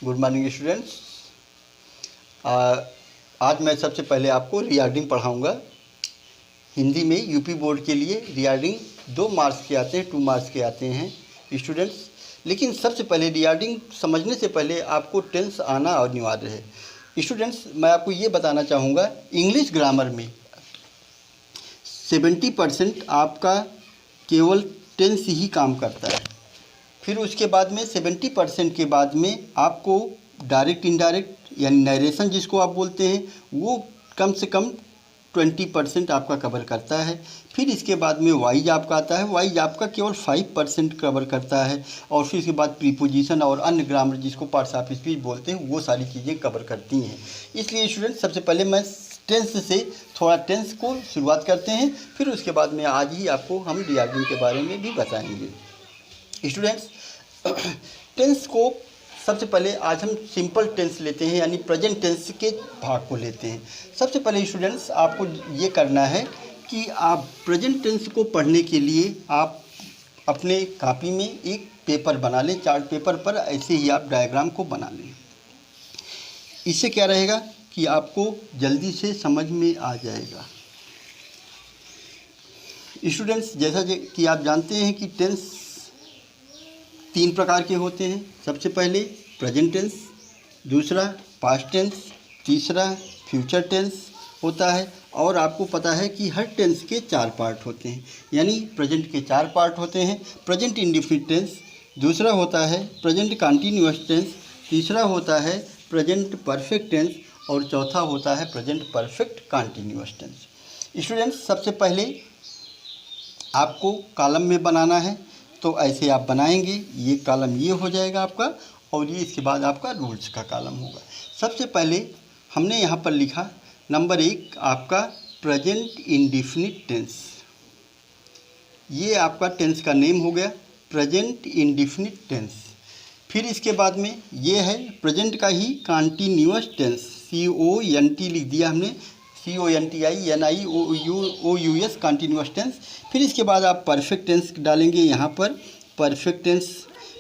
Good morning students. आज मैं सबसे पहले आपको रिगार्डिंग पढ़ाऊंगा। हिंदी में यूपी बोर्ड के लिए रिगार्डिंग 2 मार्क्स के आते हैं, 2 मार्क्स के आते हैं स्टूडेंट्स। लेकिन सबसे पहले रिगार्डिंग समझने से पहले आपको टेंस आना अनिवार्य है स्टूडेंट्स। मैं आपको ये बताना चाहूँगा, इंग्लिश ग्रामर में 70% आपका केवल टेंस ही काम करता है। फिर उसके बाद में 70% के बाद में आपको डायरेक्ट इनडायरेक्ट यानी नरेशन जिसको आप बोलते हैं वो कम से कम 20% आपका कवर करता है। फिर इसके बाद में वाइज आपका आता है, वाइज आपका केवल 5% कवर करता है। और फिर इसके बाद प्रीपोजिशन और अन्य ग्रामर जिसको पार्ट्स ऑफ स्पीच बोलते हैं वो सारी चीज़ें कवर करती हैं। इसलिए स्टूडेंट सबसे पहले मैं टेंस से थोड़ा टेंस को शुरुआत करते हैं, फिर उसके बाद में आज ही आपको हम रिगार्डिंग के बारे में भी बताएंगे स्टूडेंट्स। टेंस को सबसे पहले आज हम सिंपल टेंस लेते हैं, यानी प्रेजेंट टेंस के भाग को लेते हैं। सबसे पहले स्टूडेंट्स आपको ये करना है कि आप प्रेजेंट टेंस को पढ़ने के लिए आप अपने कॉपी में एक पेपर बना लें, चार्ट पेपर पर ऐसे ही आप डायग्राम को बना लें। इससे क्या रहेगा कि आपको जल्दी से समझ में आ जाएगा स्टूडेंट्स। जैसा कि आप जानते हैं कि टेंस 3 प्रकार के होते हैं। सबसे पहले प्रेजेंट टेंस, दूसरा पास्ट टेंस, तीसरा फ्यूचर टेंस होता है। और आपको पता है कि हर टेंस के 4 पार्ट होते हैं, यानी प्रेजेंट के 4 पार्ट होते हैं। प्रेजेंट इंडेफिनिट टेंस, दूसरा होता है प्रेजेंट कंटीन्यूअस टेंस, तीसरा होता है प्रेजेंट परफेक्ट टेंस और चौथा होता है present perfect continuous tense. Students सबसे पहले आपको कॉलम में बनाना है, तो ऐसे आप बनाएंगे, ये कॉलम ये हो जाएगा आपका, और ये इसके बाद आपका रूल्स का कॉलम होगा। सबसे पहले हमने यहाँ पर लिखा नंबर 1 आपका प्रेजेंट इंडेफिनिट टेंस। ये आपका टेंस का नेम हो गया, प्रेजेंट इंडेफिनिट टेंस। फिर इसके बाद में ये है प्रेजेंट का ही कंटीन्यूअस टेंस, CONT लिख दिया हमने, CONTINIOUS कंटीन्यूअस टेंस। फिर इसके बाद आप परफेक्ट टेंस डालेंगे यहाँ पर, परफेक्ट टेंस।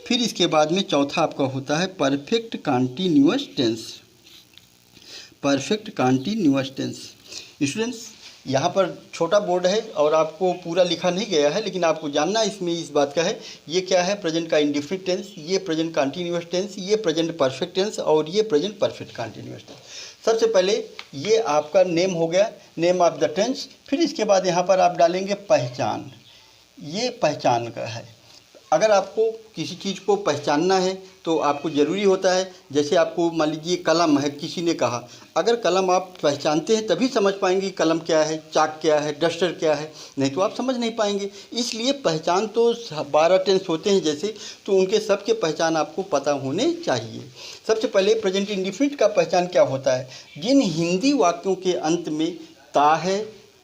फिर इसके बाद में चौथा आपका होता है perfect continuous tense, perfect continuous tense. Students यहाँ पर छोटा बोर्ड है और आपको पूरा लिखा नहीं गया है, लेकिन आपको जानना इसमें इस बात का है, ये क्या है प्रेजेंट का इंडेफिनिट टेंस, ये प्रेजेंट कंटीन्यूअस टेंस, ये प्रेजेंट परफेक्ट टेंस और ये प्रेजेंट परफेक्ट कंटीन्यूअस टेंस। सबसे पहले ये आपका नेम हो गया, नेम ऑफ द टेंस। फिर इसके बाद यहाँ पर आप डालेंगे पहचान, ये पहचान का है। अगर आपको किसी चीज़ को पहचानना है तो आपको ज़रूरी होता है, जैसे आपको मान लीजिए कलम है, किसी ने कहा, अगर कलम आप पहचानते हैं तभी समझ पाएंगे कलम क्या है, चाक क्या है, डस्टर क्या है, नहीं तो आप समझ नहीं पाएंगे। इसलिए पहचान तो 12 टेंस होते हैं जैसे, तो उनके सबके पहचान आपको पता होने चाहिए। सबसे पहले प्रेजेंट इंडेफिनिट का पहचान क्या होता है, जिन हिंदी वाक्यों के अंत में ता है,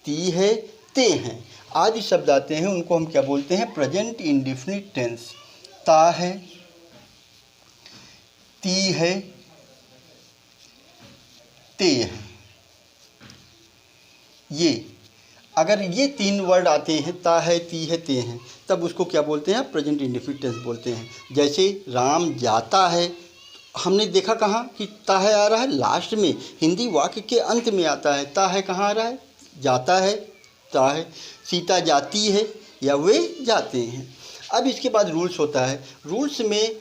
ती है, ते हैं आदि शब्द आते हैं उनको हम क्या बोलते हैं, प्रेजेंट इंडेफिनिट टेंस। ता है, ती है, ते है, ये अगर ये 3 वर्ड आते हैं, ता है, ती है, ते हैं, तब उसको क्या बोलते हैं, प्रेजेंट इंडेफिनिट टेंस बोलते हैं। जैसे राम जाता है, हमने देखा कहाँ कि ता है आ रहा है लास्ट में, हिंदी वाक्य के अंत में आता है। ता है कहाँ आ रहा है, जाता है, ता है। सीता जाती है या वे जाते हैं। अब इसके बाद रूल्स होता है, रूल्स में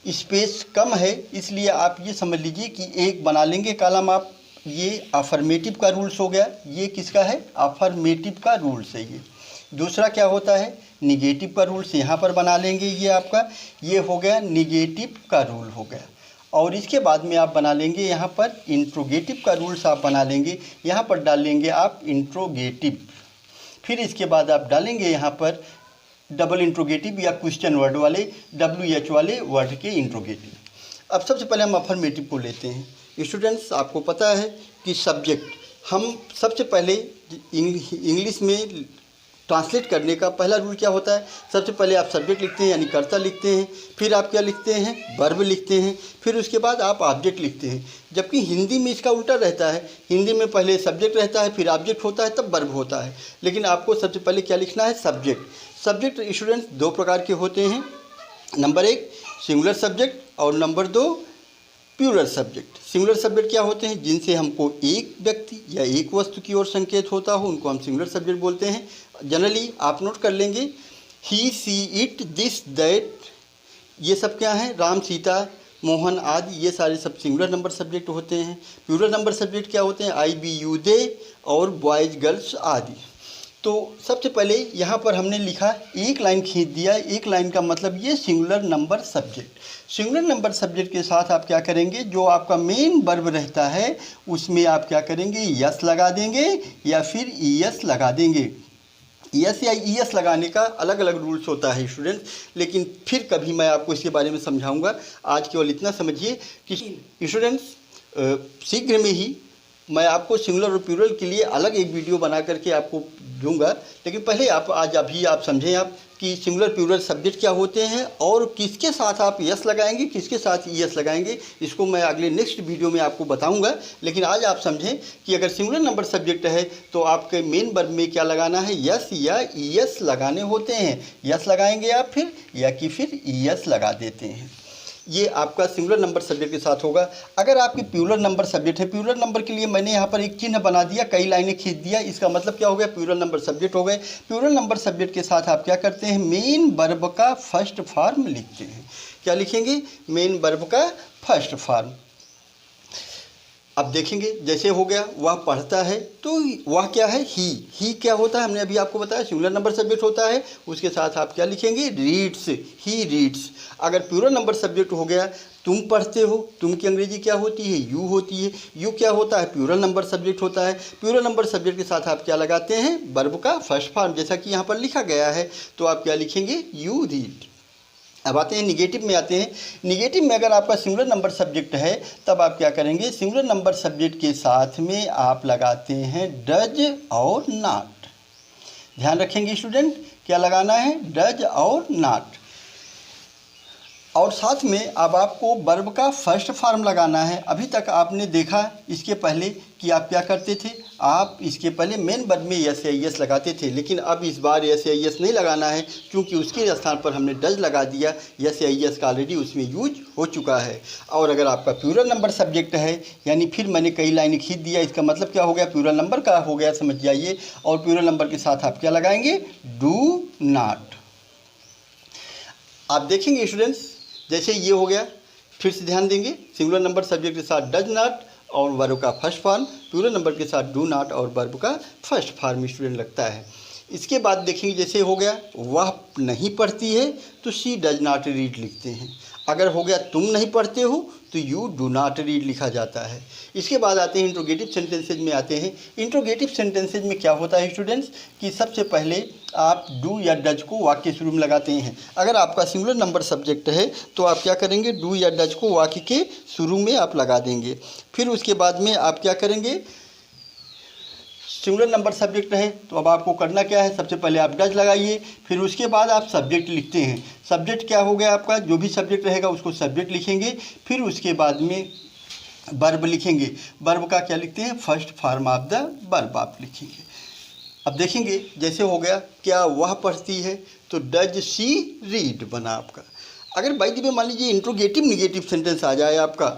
स्पेस कम है, इसलिए आप ये समझ लीजिए कि एक बना लेंगे कॉलम आप, ये अफर्मेटिव का रूल्स हो गया, ये किसका है, अफर्मेटिव का रूल्स है ये। दूसरा क्या होता है, निगेटिव का रूल्स यहाँ पर बना लेंगे, ये आपका ये हो गया निगेटिव का रूल हो गया। और इसके बाद में आप बना लेंगे यहाँ पर इंट्रोगेटिव का रूल्स आप बना लेंगे, यहाँ पर डाल लेंगे आप इंट्रोगेटिव। फिर इसके बाद आप डालेंगे यहाँ पर डबल इंट्रोगेटिव या क्वेश्चन वर्ड वाले, WH वाले वर्ड के इंट्रोगेटिव। अब सबसे पहले हम अफर्मेटिव को लेते हैं। स्टूडेंट्स आपको पता है कि सब्जेक्ट, हम सबसे पहले इंग्लिश में ट्रांसलेट करने का पहला रूल क्या होता है, सबसे पहले आप सब्जेक्ट लिखते हैं यानी कर्ता लिखते हैं, फिर आप क्या लिखते हैं, वर्ब लिखते हैं, फिर उसके बाद आप ऑब्जेक्ट लिखते हैं। जबकि हिंदी में इसका उल्टा रहता है, हिंदी में पहले सब्जेक्ट रहता है, फिर ऑब्जेक्ट होता है, तब वर्ब होता है। लेकिन आपको सबसे पहले क्या लिखना है, सब्जेक्ट। सब्जेक्ट स्टूडेंट्स 2 प्रकार के होते हैं, नंबर 1 सिंगुलर सब्जेक्ट और number 2 plural subject. Singular subject क्या होते हैं? जिनसे हमको एक व्यक्ति या एक वस्तु की ओर संकेत होता हो उनको हम सिंगुलर सब्जेक्ट बोलते हैं। जनरली आप नोट कर लेंगे, ही, सी, इट, दिस, दैट, ये सब क्या हैं? राम, सीता, मोहन आदि, ये सारे सब सिंगुलर नंबर सब्जेक्ट होते हैं। प्लूरल नंबर सब्जेक्ट क्या होते हैं? आई, बी, यू, दे और बॉयज़, गर्ल्स आदि। तो सबसे पहले यहाँ पर हमने लिखा, एक लाइन खींच दिया। एक लाइन का मतलब ये singular number subject. Singular number subject के साथ आप क्या करेंगे? जो आपका मेन वर्ब रहता है उसमें आप क्या करेंगे? यस लगा देंगे या फिर ईएस लगा देंगे। यस या ईएस लगाने का अलग अलग रूल्स होता है स्टूडेंट्स, लेकिन फिर कभी मैं आपको इसके बारे में समझाऊंगा। आज केवल इतना समझिए कि स्टूडेंट्स शीघ्र में ही मैं आपको सिंगुलर और प्लूरल के लिए अलग एक वीडियो बना करके आपको दूंगा। लेकिन पहले आप समझें आप कि सिंगुलर प्लूरल सब्जेक्ट क्या होते हैं और किसके साथ आप यस लगाएंगे, किसके साथ ईएस लगाएंगे, इसको मैं अगले नेक्स्ट वीडियो में आपको बताऊंगा। लेकिन आज आप समझें कि अगर सिंगुलर नंबर सब्जेक्ट है तो आपके मेन वर्ब में क्या लगाना है? यस या ईएस लगाने होते हैं। यस लगाएंगे आप फिर, या कि फिर ईएस लगा देते हैं। ये आपका सिंगुलर नंबर सब्जेक्ट के साथ होगा। अगर आपकी प्लूरल नंबर सब्जेक्ट है, प्लूरल नंबर के लिए मैंने यहाँ पर एक चिन्ह बना दिया, कई लाइनें खींच दिया, इसका मतलब क्या हो गया? प्लूरल नंबर सब्जेक्ट हो गए। प्लूरल नंबर सब्जेक्ट के साथ आप क्या करते हैं? मेन वर्ब का फर्स्ट फॉर्म लिखते हैं। क्या लिखेंगे? मेन वर्ब का फर्स्ट फॉर्म। अब देखेंगे, जैसे हो गया वह पढ़ता है, तो वह क्या है? ही क्या होता है? हमने अभी आपको बताया सिंगुलर नंबर सब्जेक्ट होता है। उसके साथ आप क्या लिखेंगे? Reads, he reads. अगर प्लूरल नंबर सब्जेक्ट हो गया, तुम पढ़ते हो, तुम की अंग्रेजी क्या होती है? यू होती है। यू क्या होता है? प्लूरल नंबर सब्जेक्ट होता है। प्लूरल नंबर सब्जेक्ट के साथ आप क्या लगाते हैं? वर्ब का फर्स्ट फॉर्म, जैसा कि यहाँ पर लिखा गया है। तो आप क्या लिखेंगे? You read. अब आते हैं निगेटिव में आते हैं। निगेटिव में अगर आपका सिंगुलर नंबर सब्जेक्ट है तब आप क्या करेंगे? सिंगुलर नंबर सब्जेक्ट के साथ में आप लगाते हैं डज और नॉट। ध्यान रखेंगे स्टूडेंट, क्या लगाना है? डज और नॉट। और साथ में अब आपको वर्ब का फर्स्ट फॉर्म लगाना है। अभी तक आपने देखा इसके पहले कि आप क्या करते थे? आप इसके पहले मेन वर्ब में यस या ईएस लगाते थे, लेकिन अब इस बार यस या ईएस नहीं लगाना है, क्योंकि उसके स्थान पर हमने डज लगा दिया। यस या ईएस का ऑलरेडी उसमें यूज हो चुका है। और अगर आपका प्लूरल नंबर सब्जेक्ट है, यानी फिर मैंने कई लाइनें खींच दिया, इसका मतलब क्या हो गया? प्लूरल नंबर का हो गया, समझ जाइए। और प्लूरल नंबर के साथ आप क्या लगाएंगे? Do not. आप देखेंगे स्टूडेंट्स, जैसे ये हो गया, फिर से ध्यान देंगे, सिंगुलर नंबर सब्जेक्ट के साथ डज नॉट और वर्ब का फर्स्ट फॉर्म, प्लूरल नंबर के साथ डू नॉट और वर्ब का फर्स्ट फॉर्म स्टूडेंट लगता है। इसके बाद देखेंगे, जैसे हो गया वह नहीं पढ़ती है तो शी डज नॉट रीड लिखते हैं। अगर हो गया तुम नहीं पढ़ते हो तो यू डू नॉट रीड लिखा जाता है। इसके बाद आते हैं इंट्रोगेटिव सेंटेंसेज में आते हैं। इंट्रोगेटिव सेंटेंसेज में क्या होता है स्टूडेंट्स कि सबसे पहले आप डू या डज को वाक्य शुरू में लगाते हैं। अगर आपका सिंगुलर नंबर सब्जेक्ट है तो आप क्या करेंगे? डू या डज को वाक्य के शुरू में आप लगा देंगे। फिर उसके बाद में आप क्या करेंगे? सिंगुलर नंबर सब्जेक्ट है तो अब आपको करना क्या है? सबसे पहले आप डज लगाइए, फिर उसके बाद आप सब्जेक्ट लिखते हैं। सब्जेक्ट क्या हो गया आपका? जो भी सब्जेक्ट रहेगा उसको सब्जेक्ट लिखेंगे। फिर उसके बाद में वर्ब लिखेंगे। वर्ब का क्या लिखते हैं? First form of the verb आप लिखेंगे। अब देखेंगे, जैसे हो गया क्या वह पढ़ती है तो डज शी रीड बना आपका। अगर बाई द वे मान लीजिए इंट्रोगेटिव निगेटिव सेंटेंस आ जाए आपका,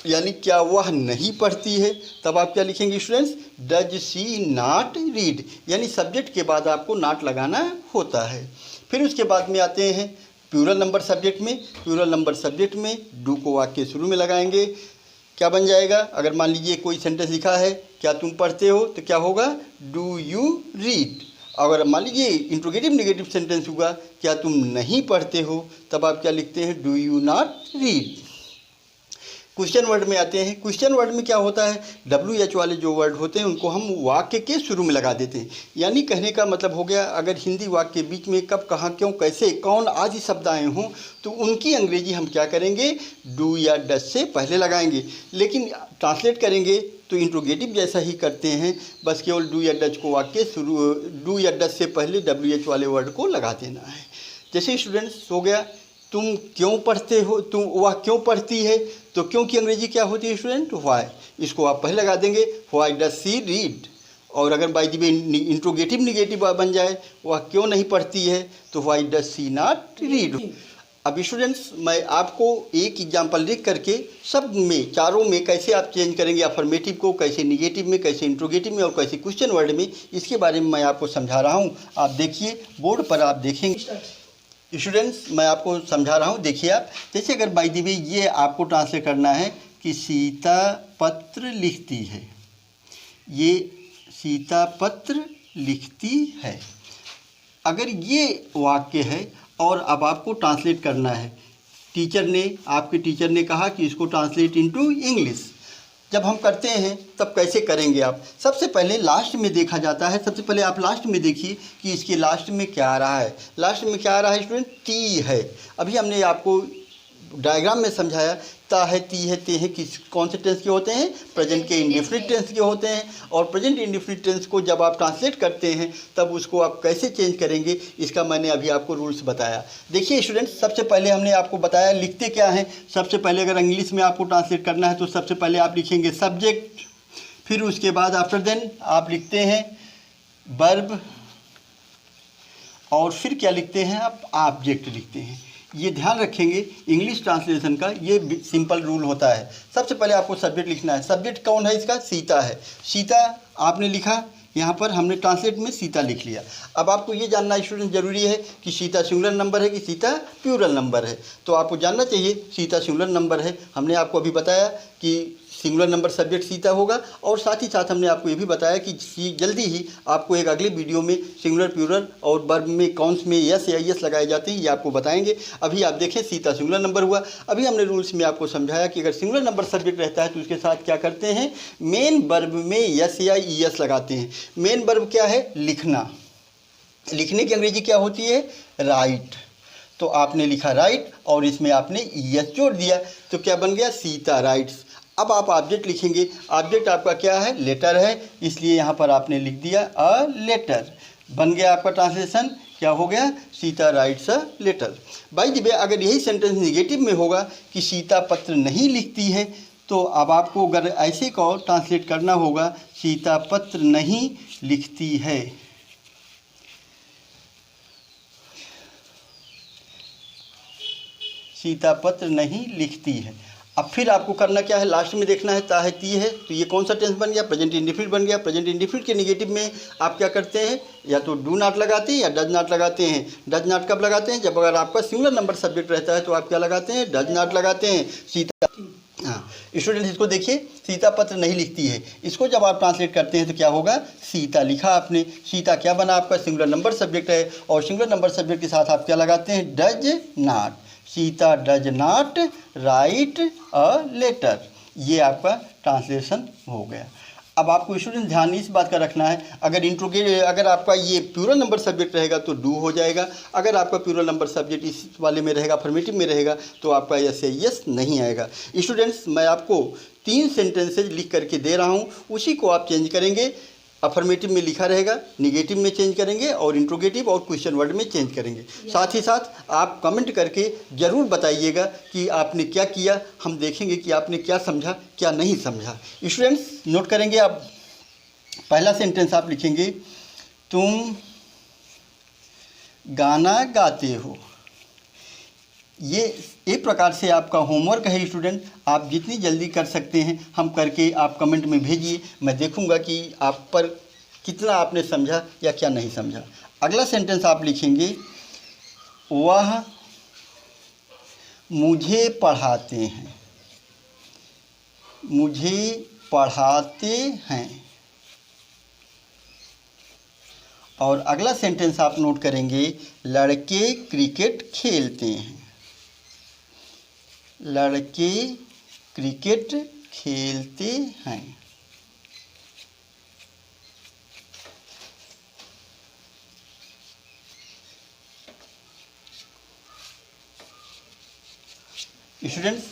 यानी क्या वह नहीं पढ़ती है, तब आप क्या लिखेंगे students? Does she not read, यानी सब्जेक्ट के बाद आपको नॉट लगाना होता है। फिर उसके बाद में आते हैं प्लूरल नंबर सब्जेक्ट में। प्लूरल नंबर सब्जेक्ट में डू को वाक्य शुरू में लगाएंगे। क्या बन जाएगा? अगर मान लीजिए कोई सेंटेंस लिखा है क्या तुम पढ़ते हो तो क्या होगा? Do you read. अगर मान लीजिए इंट्रोगेटिव निगेटिव सेंटेंस हुआ क्या तुम नहीं पढ़ते हो, तब आप क्या लिखते हैं? Do you not read. Question word में आते हैं। क्वेश्चन वर्ड में क्या होता है? WH वाले जो वर्ड होते हैं उनको हम वाक्य के शुरू में लगा देते हैं। यानी कहने का मतलब हो गया, अगर हिंदी वाक्य के बीच में कब, कहाँ, क्यों, कैसे, कौन आदि शब्द आए हों तो उनकी अंग्रेजी हम क्या करेंगे? डू या डज से पहले लगाएंगे। लेकिन ट्रांसलेट करेंगे तो इंट्रोगेटिव जैसा ही करते हैं, बस केवल डू या डज को वाक्य शुरू, डू या डज से पहले WH वाले वर्ड को लगा देना है। जैसे स्टूडेंट्स हो गया तुम क्यों पढ़ते हो, तुम वह क्यों पढ़ती है, तो क्यों की अंग्रेजी क्या होती है स्टूडेंट? व्हाई। इसको आप पहले लगा देंगे, व्हाई डज सी रीड। और अगर by the way interrogative negative बन जाए वह क्यों नहीं पढ़ती है तो why does she not read. अब स्टूडेंट्स मैं आपको एक एग्जांपल लिख करके सब में चारों में कैसे आप चेंज करेंगे अफर्मेटिव को, कैसे निगेटिव में, कैसे इंट्रोगेटिव में और कैसे क्वेश्चन वर्ड में, इसके बारे में मैं आपको समझा रहा हूँ। आप देखिए बोर्ड पर आप देखेंगे स्टूडेंट्स, मैं आपको समझा रहा हूँ। देखिए आप, जैसे अगर बाय द वे ये आपको ट्रांसलेट करना है कि सीता पत्र लिखती है, ये सीता पत्र लिखती है, अगर ये वाक्य है और अब आपको ट्रांसलेट करना है, आपके टीचर ने कहा कि इसको ट्रांसलेट इनटू इंग्लिश। जब हम करते हैं तब कैसे करेंगे आप? सबसे पहले लास्ट में देखा जाता है। सबसे पहले आप लास्ट में देखिए कि इसके लास्ट में क्या आ रहा है। लास्ट में क्या आ रहा है स्टूडेंट? टी है। अभी हमने आपको डायग्राम में समझाया ता है, ती है, ते हैं किस कौन से टेंस के होते हैं? प्रेजेंट के इंडेफिनिट टेंस के होते हैं। और प्रेजेंट इंडेफिनिट टेंस को जब आप ट्रांसलेट करते हैं तब उसको आप कैसे चेंज करेंगे, इसका मैंने अभी आपको रूल्स बताया। देखिए स्टूडेंट्स, सबसे पहले हमने आपको बताया लिखते क्या हैं। सबसे पहले अगर इंग्लिश में आपको ट्रांसलेट करना है तो सबसे पहले आप लिखेंगे सब्जेक्ट, फिर उसके बाद आफ्टर देन आप लिखते हैं वर्ब, और फिर क्या लिखते हैं आप? ऑब्जेक्ट लिखते हैं। ये ध्यान रखेंगे इंग्लिश ट्रांसलेशन का, ये सिंपल रूल होता है। सबसे पहले आपको सब्जेक्ट लिखना है। सब्जेक्ट कौन है इसका? सीता है। सीता आपने लिखा, यहाँ पर हमने ट्रांसलेट में सीता लिख लिया। अब आपको ये जानना स्टूडेंट ज़रूरी है कि सीता सिंगुलर नंबर है कि सीता प्लूरल नंबर है। तो आपको जानना चाहिए सीता सिंगुलर नंबर है। हमने आपको अभी बताया कि सिंगुलर नंबर सब्जेक्ट सीता होगा, और साथ ही साथ हमने आपको ये भी बताया कि जल्दी ही आपको एक अगले वीडियो में सिंगुलर प्लूरल और वर्ब में कौन में यस या यस लगाए जाते हैं ये आपको बताएंगे। अभी आप देखें सीता सिंगुलर नंबर हुआ। अभी हमने रूल्स में आपको समझाया कि अगर सिंगुलर नंबर सब्जेक्ट रहता है तो उसके साथ क्या करते हैं? मेन वर्ब में यस या यस लगाते हैं। मेन वर्ब क्या है? लिखना। लिखने की अंग्रेजी क्या होती है? राइट। तो आपने लिखा राइट और इसमें आपने यस जोड़ दिया, तो क्या बन गया? सीता राइट्स। अब आप ऑब्जेक्ट लिखेंगे। ऑब्जेक्ट आपका क्या है? लेटर है, इसलिए यहाँ पर आपने लिख दिया अ लेटर। बन गया आपका ट्रांसलेशन, क्या हो गया? Sita writes a letter. By the way अगर यही सेंटेंस निगेटिव में होगा कि सीता पत्र नहीं लिखती है, तो अब आपको अगर ऐसे को ट्रांसलेट करना होगा सीता पत्र नहीं लिखती है। सीता पत्र नहीं लिखती है। अब फिर आपको करना क्या है? लास्ट में देखना है ता है, ती है, तो ये कौन सा टेंस बन गया? प्रेजेंट इंडेफिनिट बन गया। प्रेजेंट इंडेफिनिट के नेगेटिव में आप क्या करते हैं? या तो डू नॉट लगाते हैं या डज नॉट लगाते हैं। डज नॉट कब लगाते हैं? जब अगर आपका सिंगुलर नंबर सब्जेक्ट रहता है तो आप क्या लगाते हैं? डज नॉट लगाते हैं। सीता, हाँ स्टूडेंट इसको देखिए, सीता पत्र नहीं लिखती है, इसको जब आप ट्रांसलेट करते हैं तो क्या होगा? सीता लिखा आपने। सीता क्या बना? आपका सिंगुलर नंबर सब्जेक्ट है, और सिंगुलर नंबर सब्जेक्ट के साथ आप क्या लगाते हैं? Does not. Sita does not write a letter. ये आपका ट्रांसलेशन हो गया। अब आपको स्टूडेंट ध्यान इस बात का रखना है, अगर आपका ये प्लूरल नंबर सब्जेक्ट रहेगा तो डू हो जाएगा। अगर आपका प्लूरल नंबर सब्जेक्ट इस वाले में रहेगा, अफर्मेटिव में रहेगा, तो आपका यस या यस नहीं आएगा। स्टूडेंट्स मैं आपको 3 सेंटेंसेज लिख करके दे रहा हूँ, उसी को आप चेंज करेंगे। अफर्मेटिव में लिखा रहेगा, निगेटिव में चेंज करेंगे, और इंट्रोगेटिव और क्वेश्चन वर्ड में चेंज करेंगे। साथ ही साथ आप कमेंट करके ज़रूर बताइएगा कि आपने क्या किया। हम देखेंगे कि आपने क्या समझा, क्या नहीं समझा। स्टूडेंट्स नोट करेंगे आप, पहला सेंटेंस आप लिखेंगे तुम गाना गाते हो। ये एक प्रकार से आपका होमवर्क है स्टूडेंट, आप जितनी जल्दी कर सकते हैं हम करके आप कमेंट में भेजिए। मैं देखूंगा कि आप पर कितना आपने समझा या क्या नहीं समझा। अगला सेंटेंस आप लिखेंगे वह मुझे पढ़ाते हैं। मुझे पढ़ाते हैं। और अगला सेंटेंस आप नोट करेंगे लड़के क्रिकेट खेलते हैं। लड़के क्रिकेट खेलते हैं। स्टूडेंट्स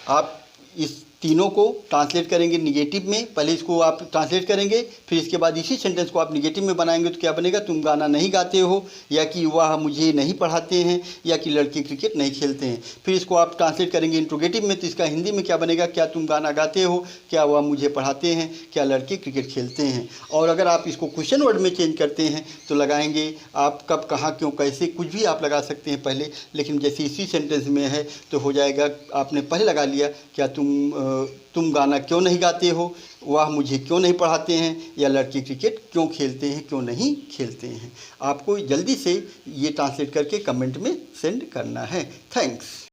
आप इस तीनों को ट्रांसलेट करेंगे निगेटिव में। पहले इसको आप ट्रांसलेट करेंगे, फिर इसके बाद इसी सेंटेंस को आप निगेटिव में बनाएंगे तो क्या बनेगा, तुम गाना नहीं गाते हो, या कि वह मुझे नहीं पढ़ाते हैं, या कि लड़के क्रिकेट नहीं खेलते हैं। फिर इसको आप ट्रांसलेट करेंगे इंट्रोगेटिव में तो इसका हिंदी में क्या बनेगा, क्या तुम गाना गाते हो, क्या वह मुझे पढ़ाते हैं, क्या लड़के क्रिकेट खेलते हैं। और अगर आप इसको क्वेश्चन वर्ड में चेंज करते हैं तो लगाएंगे आप कब, कहाँ, क्यों, कैसे, कुछ भी आप लगा सकते हैं पहले। लेकिन जैसे इसी सेंटेंस में है तो हो जाएगा, आपने पहले लगा लिया, क्या तुम गाना क्यों नहीं गाते हो, वह मुझे क्यों नहीं पढ़ाते हैं, या लड़के क्रिकेट क्यों खेलते हैं, क्यों नहीं खेलते हैं। आपको जल्दी से ये ट्रांसलेट करके कमेंट में सेंड करना है। थैंक्स।